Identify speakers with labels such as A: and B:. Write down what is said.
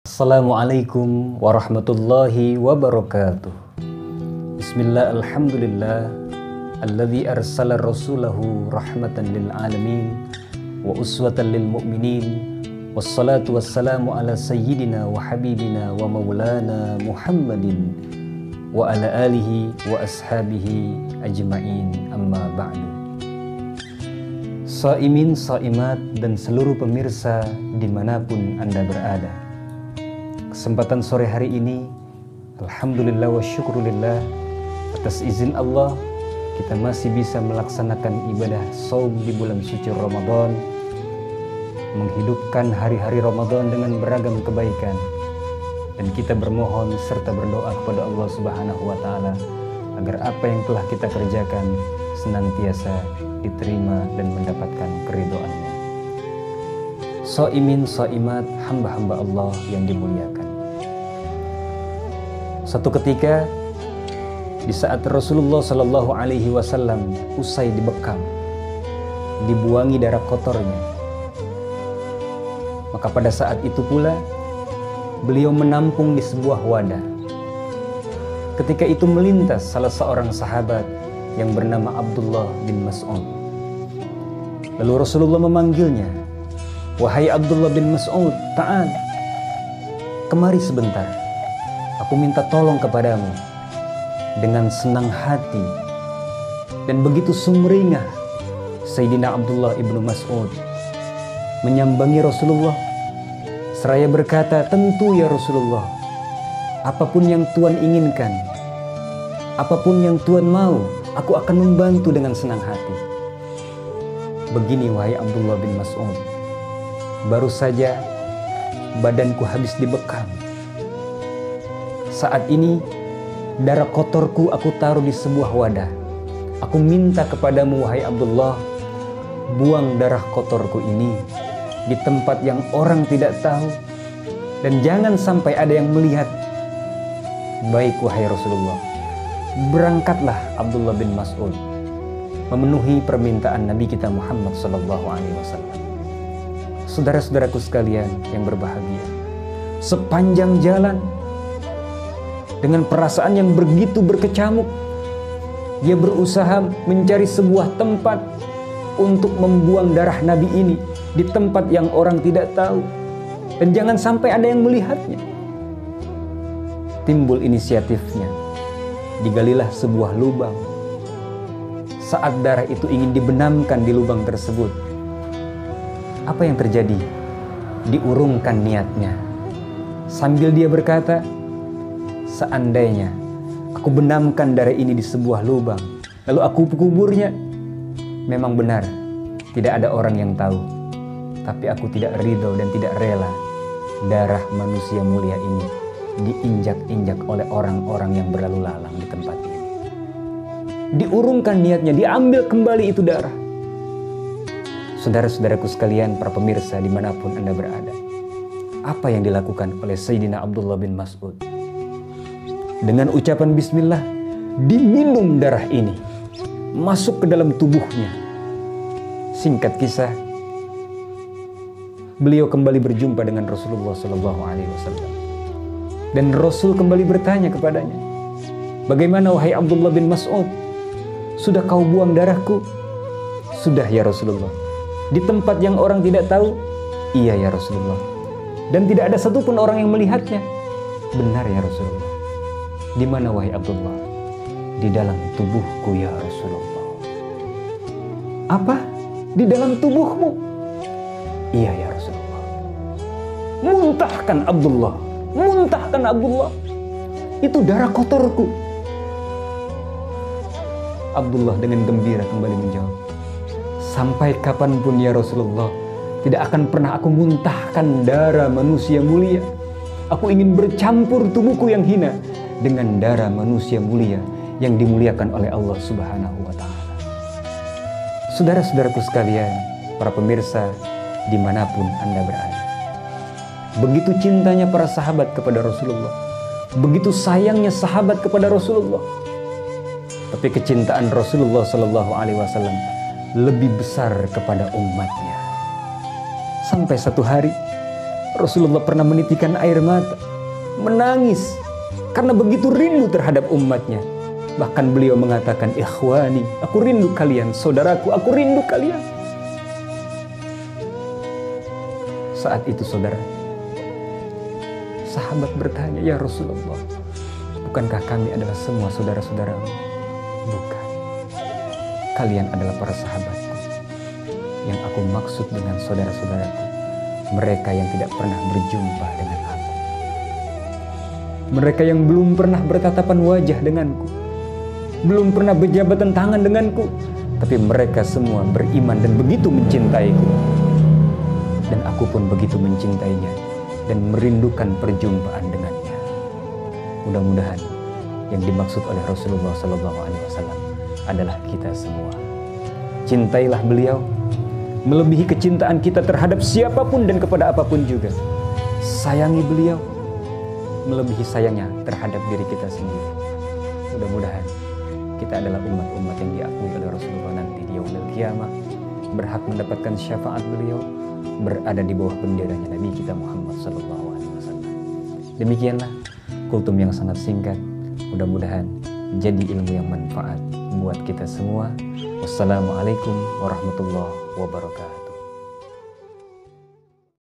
A: Assalamualaikum warahmatullahi wabarakatuh. Bismillah, alhamdulillah, alladzi arsala rasulahu rahmatan lil alamin wa uswatan lil mu'minin, wassalatu wassalamu ala sayyidina wa habibina wa maulana Muhammadin wa ala alihi wa ashabihi ajma'in, amma ba'du. Shaimin, shaimat, dan seluruh pemirsa dimanapun Anda berada, kesempatan sore hari ini, alhamdulillah wa syukrulillah, atas izin Allah kita masih bisa melaksanakan ibadah shaum di bulan suci Ramadan, menghidupkan hari-hari Ramadan dengan beragam kebaikan, dan kita bermohon serta berdoa kepada Allah Subhanahu wa Ta'ala agar apa yang telah kita kerjakan senantiasa diterima dan mendapatkan keridhoannya. Shaimin, shaimat, hamba-hamba Allah yang dimuliakan. Satu ketika di saat Rasulullah Shallallahu Alaihi Wasallam usai dibekam, dibuangi darah kotornya, maka pada saat itu pula beliau menampung di sebuah wadah. Ketika itu melintas salah seorang sahabat yang bernama Abdullah bin Mas'ud. Lalu Rasulullah memanggilnya, "Wahai Abdullah bin Mas'ud, ta'al, kemari sebentar. Aku minta tolong kepadamu." Dengan senang hati dan begitu sumringah, Sayyidina Abdullah ibnu Mas'ud menyambangi Rasulullah seraya berkata, "Tentu ya Rasulullah, apapun yang Tuhan inginkan, apapun yang Tuhan mau, aku akan membantu dengan senang hati." Begini wahai Abdullah bin Mas'ud, baru saja badanku habis dibekam. Saat ini darah kotorku aku taruh di sebuah wadah. Aku minta kepadamu wahai Abdullah, buang darah kotorku ini di tempat yang orang tidak tahu, dan jangan sampai ada yang melihat. Baik wahai Rasulullah. Berangkatlah Abdullah bin Mas'ud memenuhi permintaan Nabi kita Muhammad sallallahu alaihi wasallam. Saudara-saudaraku sekalian yang berbahagia, sepanjang jalan dengan perasaan yang begitu berkecamuk, dia berusaha mencari sebuah tempat untuk membuang darah Nabi ini di tempat yang orang tidak tahu, dan jangan sampai ada yang melihatnya. Timbul inisiatifnya, digalilah sebuah lubang. Saat darah itu ingin dibenamkan di lubang tersebut, apa yang terjadi? Diurungkan niatnya. Sambil dia berkata, "Seandainya aku benamkan darah ini di sebuah lubang, lalu aku kuburnya, memang benar tidak ada orang yang tahu. Tapi aku tidak ridho dan tidak rela darah manusia mulia ini diinjak-injak oleh orang-orang yang berlalu lalang di tempat ini." Diurungkan niatnya, diambil kembali itu darah. Saudara-saudaraku sekalian, para pemirsa dimanapun Anda berada, apa yang dilakukan oleh Sayyidina Abdullah bin Mas'ud? Dengan ucapan bismillah, diminum darah ini masuk ke dalam tubuhnya. Singkat kisah, beliau kembali berjumpa dengan Rasulullah Sallallahu Alaihi Wasallam, dan Rasul kembali bertanya kepadanya, "Bagaimana wahai Abdullah bin Mas'ud? Sudah kau buang darahku?" "Sudah ya Rasulullah." "Di tempat yang orang tidak tahu?" "Iya ya Rasulullah." "Dan tidak ada satupun orang yang melihatnya?" "Benar ya Rasulullah." "Di mana wahai Abdullah?" "Di dalam tubuhku ya Rasulullah." "Apa? Di dalam tubuhmu?" "Iya ya Rasulullah." "Muntahkan Abdullah, muntahkan Abdullah, itu darah kotorku." Abdullah dengan gembira kembali menjawab, "Sampai kapanpun ya Rasulullah, tidak akan pernah aku muntahkan darah manusia mulia. Aku ingin bercampur tubuhku yang hina dengan darah manusia mulia yang dimuliakan oleh Allah Subhanahu wa Ta'ala." Saudara-saudaraku sekalian, para pemirsa dimanapun Anda berada, begitu cintanya para sahabat kepada Rasulullah, begitu sayangnya sahabat kepada Rasulullah. Tapi kecintaan Rasulullah Shallallahu Alaihi Wasallam lebih besar kepada umatnya. Sampai satu hari Rasulullah pernah menitikan air mata, menangis karena begitu rindu terhadap umatnya. Bahkan beliau mengatakan, ikhwani, aku rindu kalian, saudaraku, aku rindu kalian. Saat itu saudara, sahabat bertanya, ya Rasulullah, bukankah kami adalah semua saudara-saudaramu? Bukan. Kalian adalah para sahabatku. Yang aku maksud dengan saudara-saudaraku, mereka yang tidak pernah berjumpa dengan aku. Mereka yang belum pernah bertatapan wajah denganku, belum pernah berjabatan tangan denganku, tapi mereka semua beriman dan begitu mencintaiku. Dan aku pun begitu mencintainya dan merindukan perjumpaan dengannya. Mudah-mudahan yang dimaksud oleh Rasulullah SAW adalah kita semua. Cintailah beliau melebihi kecintaan kita terhadap siapapun dan kepada apapun juga. Sayangi beliau melebihi sayangnya terhadap diri kita sendiri. Mudah-mudahan kita adalah umat-umat yang diakui oleh Rasulullah nanti di yaumil qiyamah, berhak mendapatkan syafaat beliau, berada di bawah benderanya Nabi kita Muhammad SAW. Demikianlah kultum yang sangat singkat. Mudah-mudahan jadi ilmu yang manfaat buat kita semua. Wassalamualaikum warahmatullahi wabarakatuh.